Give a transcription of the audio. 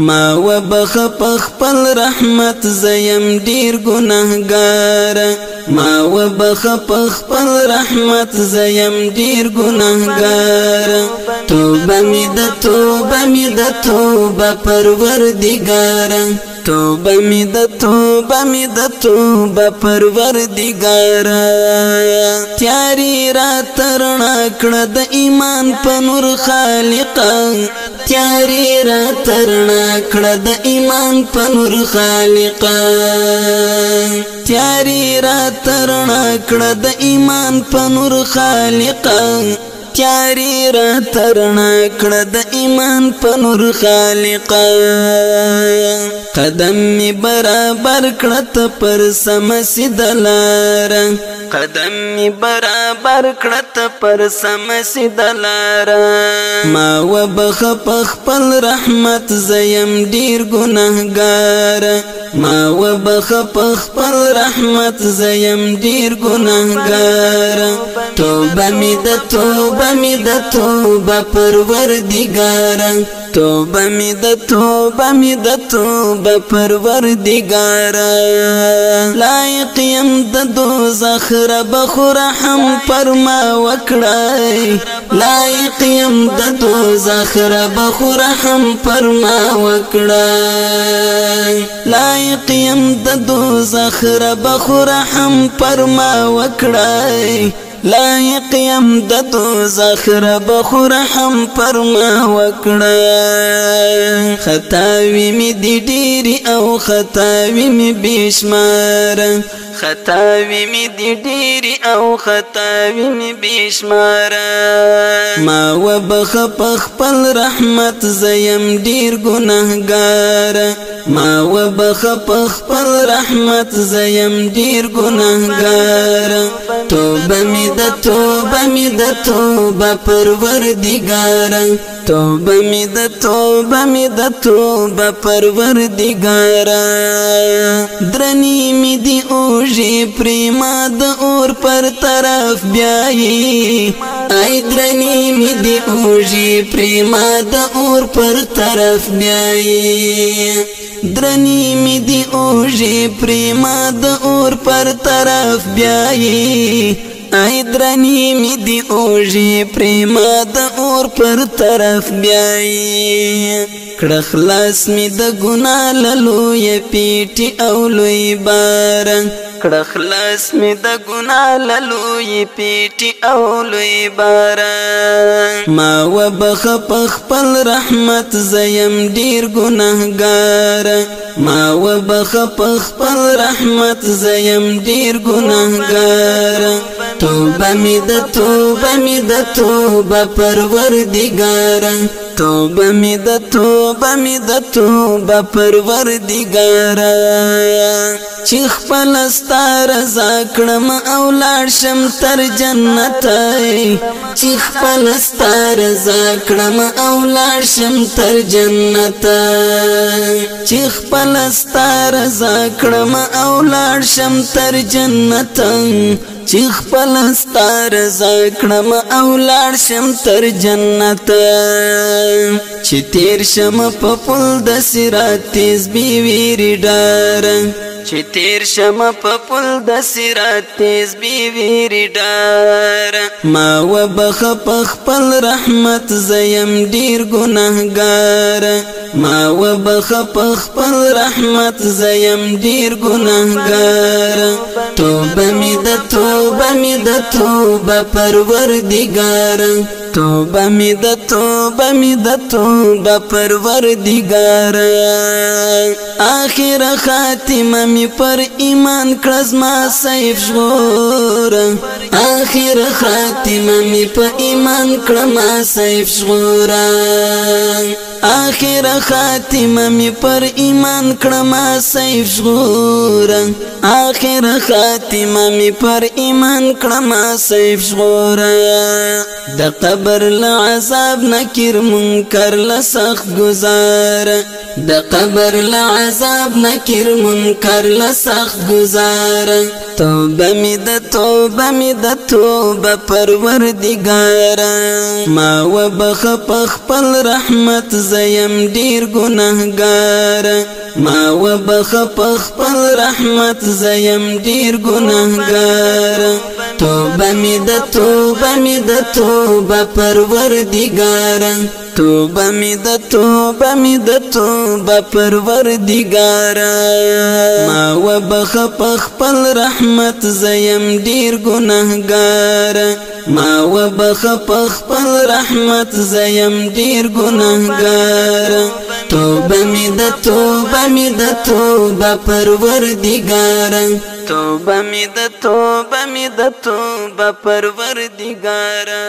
ما وبخ پخپل رحمت زیم ډیر ګناهګار ما وبخ پخپل رحمت زیم ډیر ګناهګار توبه می د توبه پروردگار توبه می د توبه پروردگار تیاری را ترنا کړه د ایمان په نور خالق تیاری را ترنا کړه د ایمان په نور خالق تیاری را ترنا کړه د ایمان په نور خالق تیاری را ترنا کړه د ایمان په نور خالق قدم می برابر کړه ته پر سم سیدلار قدم می برابر کړه ته پر سم سیدلار ما وبخ پخپل رحمت زیم ډیر ګناهګار ما وبخ پخپل رحمت زیم ډیر ګناهګار توبه می د توبه پروردگار توبه می د توبه پروردگار لایق یم د دوزخ رب خرحم فرما وکړای لایق یم د دوزخ رب خرحم فرما وکړای لایق یم د دوزخ رب خرحم فرما وکړای لایق یم د دوزخ رب خرحم فرما وکړه خطاوی می دی ډیری او خطاوی می بشمار خطاوی می دی ډیری او خطاوی می بشمار ما وبخ پخپل رحمت زیم ډیر ګناهګار ما وبخ پخپل رحمت زیم ډیر ګناهګار توبه می د توبه پروردگار توبه می د توبه پروردگار درنی می دی اوجی پریما د اور پر طرف بیایی ای درنی می دی اوجی پریما د اور پر طرف بیایی درنی می دی اوجی پریما د اور پر طرف بیایی ای درنی می دی اوجی پریما د اور پر طرف بیایی کړه خلاص می د ګنا لوی پیټي او لوی بار کړه خلاص می د ګنا لوی پیټي او لوی بار ما وبخ پخپل رحمت زیم ډیر ګناهګار ما وبخ پخپل رحمت زیم ډیر ګناهګار توبه می د توبه پروردگار توبه می د توبه پروردگار چې خپل ستار زکړم او لاړ شم تر جنت چې خپل ستار زکړم او لاړ شم تر جنت چې خپل ستار زکړم او لاړ شم تر جنت چې خپل ستار زکړم او لاړ شم تر جنت چې تیر شم په پل د صراط تیز بی ویری ډار چې تیر شم په پل د صراط تیز بی ویری ډار ما وبخ پخپل رحمت زیم ډیر ګناهګار ما وبخ پخپل رحمت زیم ډیر ګناهګار توبه می د توبه پروردگار توبه می د توبه پروردگار آخر خاتمه می پر ایمان کړه ما سیف شغور آخر خاتمه می پر ایمان کړه ما سیف شغور آخر خاتمه می پر ایمان کړه ما سیف شغور آخر خاتمه می پر ایمان کړه ما سیف شغور د قبر لعذاب نکر منکر لسخت گزار د قبر لعذاب نکر منکر لسخت گزار توبه می د توبه پروردگارا ما وبخ خپل رحمت زیم ډیر ګناهګار ما وبخ خپل رحمت زیم ډیر ګناهګار توبه می د توبه پروردگارا توبه می د توبه پروردگارا ما وبخ خپل رحمت زیم ډیر ګناهګار ما وبخ خپل رحمت زیم ډیر ګناهګار توبه می د توبه پروردگارا توبه می د توبه پروردگارا